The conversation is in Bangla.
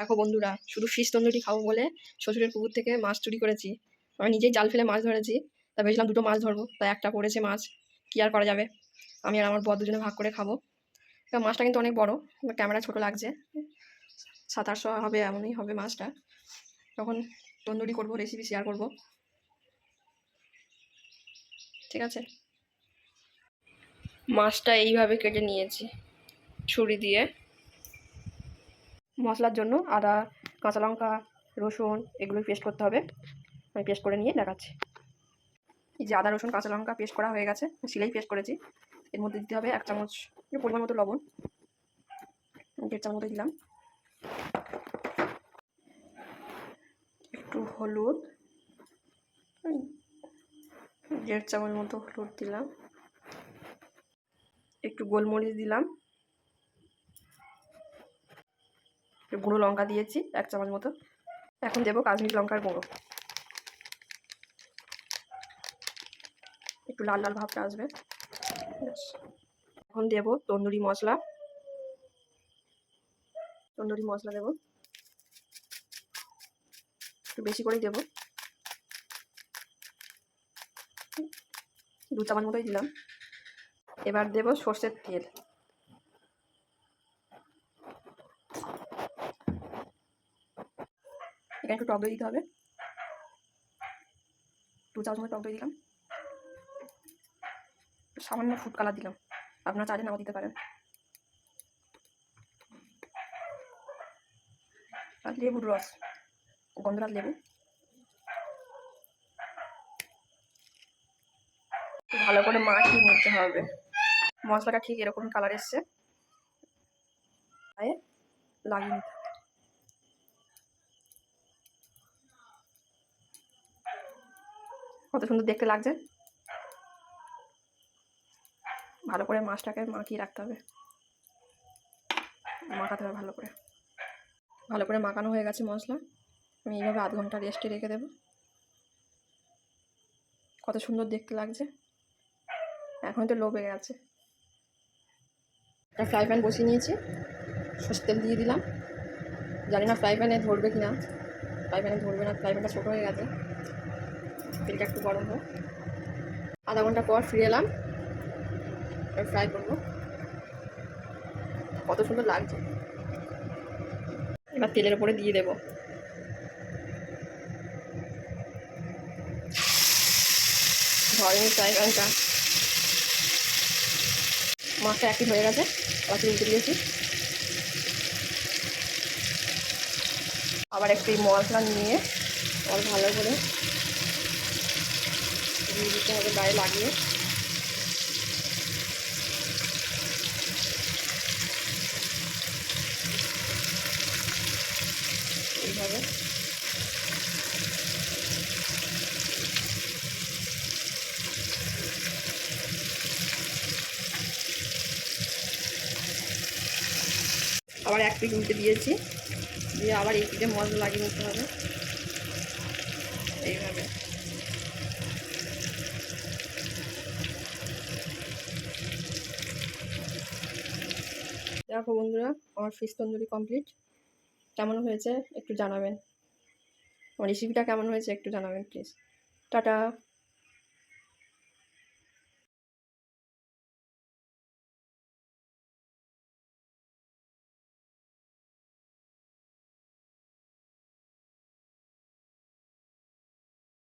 দেখো বন্ধুরা, শুধু ফিশ তন্দুরি খাবো বলে শ্বশুরের পুকুর থেকে মাছ চুরি করেছি। আমি নিজেই জাল ফেলে মাছ ধরেছি। তা ভেবেছিলাম দুটো মাছ ধরবো, তা একটা পড়েছে মাছ। কি আর করা যাবে, আমি আর আমার বর দুজনে ভাগ করে খাবো। তা মাছটা কিন্তু অনেক বড়, ক্যামেরা ছোট লাগছে। 700-800 হবে, এমনই হবে মাছটা। তখন তন্দুরি করবো, রেসিপি শেয়ার করবো, ঠিক আছে। মাছটা এইভাবে কেটে নিয়েছি ছুরি দিয়ে। মশলার জন্য আদা, কাঁচা লঙ্কা, রসুন এগুলো পেস্ট করতে হবে। আমি পেস্ট করে নিয়ে দেখাচ্ছি। এই যে আদা রসুন কাঁচা লঙ্কা পেস্ট করা হয়ে গেছে, শিলেই পেস্ট করেছি। এর মধ্যে দিতে হবে 1 চামচ পরিমাণ মতো লবণ, 1.5 চামচ মতো দিলাম। একটু হলুদ, 1.5 চামচ মতো হলুদ দিলাম। একটু গোলমরিচ দিলাম। গুঁড়ো লঙ্কা দিয়েছি 1 চামচ মতো। এখন দেবো কাশ্মীরি লঙ্কার গুঁড়ো, একটু লাল লাল ভাবটা আসবে। এখন দেবো তন্দুরি মশলা। দেবো একটু বেশি করেই দেবো, 2 চামচ মতোই দিলাম। এবার দেবো সর্ষের তেল। এখানে একটু টক দই দিতে হবে, 2 চামচ মতো টক দই দিলাম। সামান্য ফুড কালার দিলাম, আপনারা চাইলে নাও দিতে পারেন। আর লেবুর রস, গন্ধরাজ লেবু। ভালো করে মাখিয়ে নিতে হবে। মশলাটা ঠিক এরকম কালার এসছে, লাগিয়ে নিতে হবে। কত সুন্দর দেখতে লাগছে। ভালো করে মাছটাকে মাখিয়ে রাখতে হবে, মাখাতে হবে ভালো করে। মাখানো হয়ে গেছে মশলা। আমি এইভাবে আধ ঘন্টা রেস্টে রেখে দেবো। কত সুন্দর দেখতে লাগছে, এখন তো লোভে গেছে। একটা ফ্রাই প্যান বসিয়ে নিয়েছি, সর্ষের তেল দিয়ে দিলাম। জানি না ফ্রাই প্যানে ধরবে কি না, ফ্রাই প্যানে ধরবে না, ফ্রাই প্যানটা ছোটো হয়ে গেছে। তেলটা একটু গরম হোক। আধা ঘন্টা পর ফিরে এলাম, ফ্রাই করবো। কত সুন্দর লাগছে। এবার তেলের উপরে দিয়ে দেবো। ধরেনি ফ্রাই প্যানটা, মাছটা একই হয়ে গেছে, আবার উল্টে দিয়েছি। আবার একটু মশলা নিয়ে আবার ভালো করে দিয়ে দিতে হবে গায়ে লাগিয়ে। এইভাবে আবার এক পিঠ উল্টে দিয়েছি, দিয়ে আবার এই পিঠে মশলা লাগিয়ে নিতে হবে এইভাবে। দেখো বন্ধুরা, আমার ফিশ তন্দুরি কমপ্লিট। কেমন হয়েছে একটু জানাবেন, আমার রেসিপিটা কেমন হয়েছে একটু জানাবেন প্লিজ। টাটা।